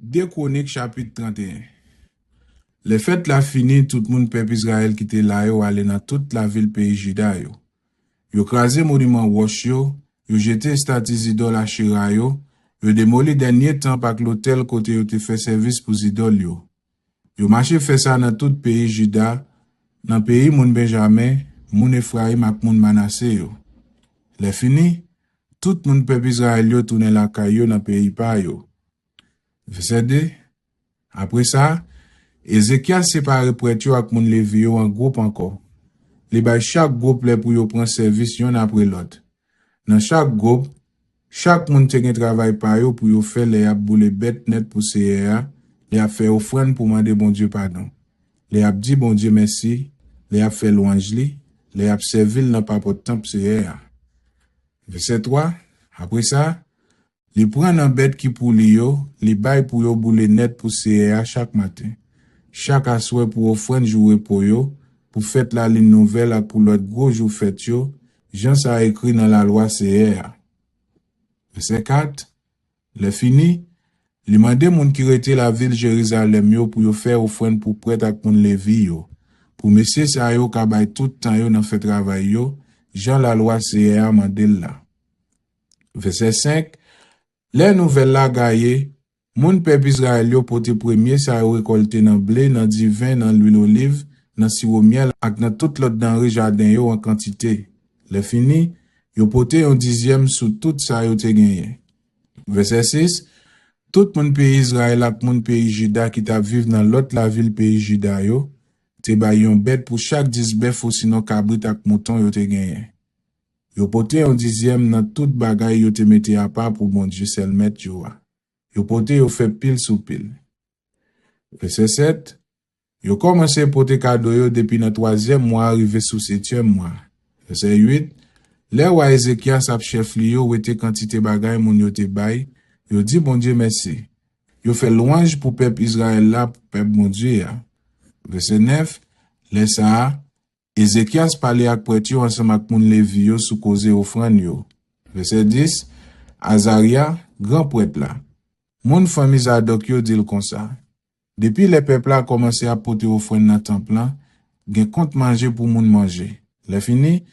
2 Chroniques chapitre 31. Le fête la fini, tout le monde peuple Israël qui était là yo aller dans toute la ville pays Juda yo. Yo krasé monument Wosh yo jeté statues idole Ashera yo démoli dernier temps par l'hôtel côté yo te fait service pour idole yo. Yo marché fait ça dans tout pays Juda, dans pays moun Benjamin, moun Ephraim ak moun Manassé yo. Le fini, tout moun peuple Israël yo tourné la kayo dans pays pa yo. Verset 2. Après ça, Ézéchias séparé prêtre ak moun Lévi yo en groupe encore. Li bay chaque groupe là pour yo prendre service yon après l'autre. Dans chaque groupe, chaque moun te gen travail pa yo pour yo faire les ap boule bête net pour CA, les ap fait offrande pour demander bon Dieu pardon. Les ap dit bon Dieu merci, les ap fait louange li, les ap servil dans papote temple CA. Verset 3. Après ça, li prend un bête qui pour li yo, li bay pour yo boule net pour CA chaque matin. Chaque assoir pour offrande jouer pour yo, pour fête la ligne nouvelle ak pour l'autre gros jour fête yo, Jean ça écrit dans la loi CA. Verset 4. Le fini, li mande moun ki rete la ville Jérusalem yo pour yo faire offrande pour prêtre ak moun Lévi yo. Pour monsieur sa yo ka bay tout temps yo nan fait travail yo, Jean la loi CA mandel la. Verset 5. Les nouvelles la gaye, moun peuple Israël yo pote premier sa yo récolté dans blé, dans du vin, dans l'huile olive, dans sirop miel ak dans tout l'autre denrée jardin yo en quantité. Le fini, yo pote un dixième sous tout sa yo te gagné. Verset 6. Tout moun pays Israël ak moun pays Juda qui ta vive dans l'autre la ville pays Juda yo, te bay yon bête pour chaque 10 bœuf ou sinon cabrit ak mouton yo te gagné. Yo pote un dixième dans tout bagay yo te mette à part pour bon Dieu seul mettre yo. Yo pote yo fait pile sous pile. Verset 7. Yo commencé pote cadeau yo depuis dans 3e mois arrivé sous 7e mois. Verset 8. Les roi Ézéchias ap chef li yo wete quantité bagay moun yo te bay, yo dit bon Dieu merci. Yo fait louange pour peuple Israël là, pour peuple bon Dieu. Verset 9. Les ça, Ézéchias parlait ak prêtre yo ensemble ak moun Lévi yo sous cause offrande yo. Verset 10. Azaria, grand prêtre là. Moun famille Zadok yo dit comme ça. Depuis les peuples a commencé à porter offrande dans temple là, gen compte manger pour moun manger. Le fini,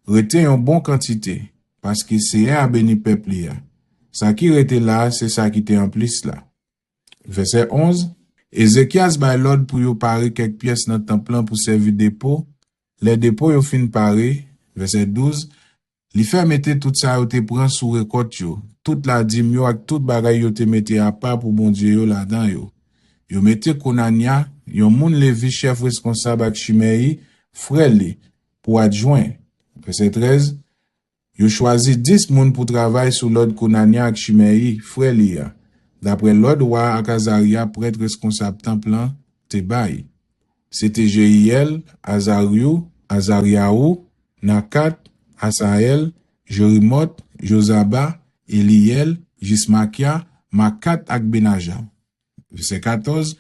rete yon bon quantité, parce que c'est a béni peuple ya. Ça qui rete là, c'est ça qui était en plus là. Verset 11. Ézéchias bay l'ordre pour yo pare quelques pièces dans temple pour servir dépôt. Les dépôts yo fin pare. Verset 12. Li fait mette tout ça yo te prend sous récolte yo. Toute la dîme yo ak tout bagay yo te mette à part pour bon Dieu yo là-dedans yo. Yo mette Konania, yon moun Lévi chef responsable ak Shimei, frère li, pour adjoint. Verset 13. Yo choisi 10 moun pour travailler sous l'ordre Konania ak Shimei, frère li ya. D'après l'ordre wa ak Azaria, prêtre responsable temple te bay. C'était Jehiel, Azariaou, Nakat, Asael, Jerimot, Josaba, Eliel, Jismakia, Makat ak Benaja. Verset 14.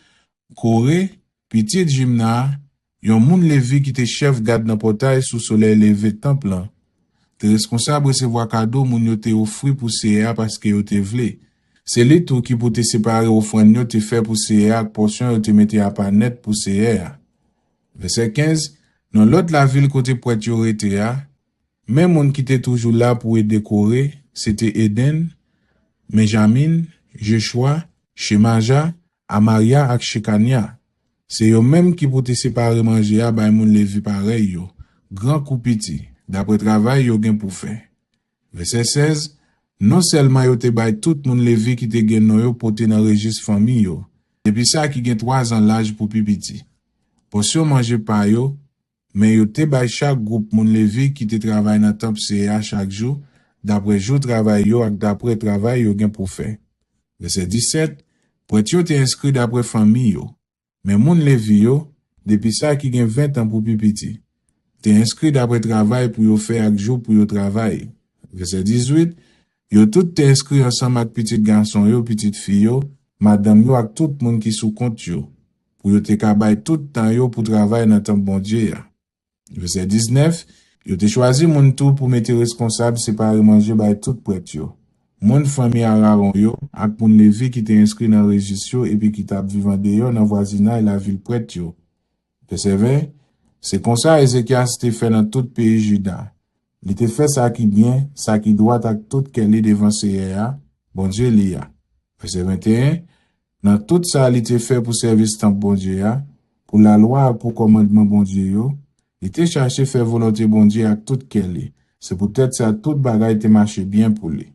Koré, petit Jimna, yon moun Lévi qui te chef garde dans portail sous soleil levé temple là. Te responsable recevoir cadeau moun yo te offri pour CA parce que yo te vle. C'est lui tout qui pour te séparer offrande yo te fait pour CA portion yo te mette à pas net pour CA. Verset 15. Dans l'autre la ville côté prêtre yo rete a, même moun qui était toujours là pour décorer, c'était Eden, Benjamin, Joshua, Shemaja, Amaria ak Shekania. C'est yo même qui pour te séparer manger à bay moun Lévi pareil yo. Grand coup petit, d'après travail yo gen pour faire. Verset 16. Non seulement yo te bay tout moun Lévi qui te gen yo pote dans registre famille yo. Depuis ça qui gen 3 ans l'âge pour pipiti. Portion manger pa yo, mais yo te bay chaque groupe moun Lévi qui te travaille dans temple CA chaque jour, d'après jour travail yo ak d'après travail yo gen pour faire. Verset 17. Prêtre yo te inscrit d'après famille yo. Mais moun Lévi yo, depuis ça qui gen 20 ans pour pipiti, te inscrit d'après travail pour yo faire ak jour pour yo travail. Verset 18. Yo tout te inscrit ensemble ak petit garçon yo, petite fille yo, madame yo ak tout moun qui sous compte yo. Pour yo te kabay tout temps yo pour travail dans temple bon Dieu ya. Verset 19. Yo te choisi moun tout pour mettre responsable séparer manger bay tout prêtre yo. Moun fami Aaron yo, ak moun Levi qui te inscrit dans registre yo, et puis qui t'a vivant d'ailleurs dans voisinage la ville prête yo. Percevez? C'est comme ça Ézéchias te fait dans tout pays Juda. Il te fait ça qui bien, ça qui doit avec tout qu'elle est devant Seigneur, bon Dieu liya. Verset 21. Dans tout ça, il te fait pour service temps bon Dieu, pour la loi, pour commandement bon Dieu yo. Il te cherché faire volonté bon Dieu avec tout qu'elle est. C'est peut-être ça, toute bagaille te marche bien pour lui.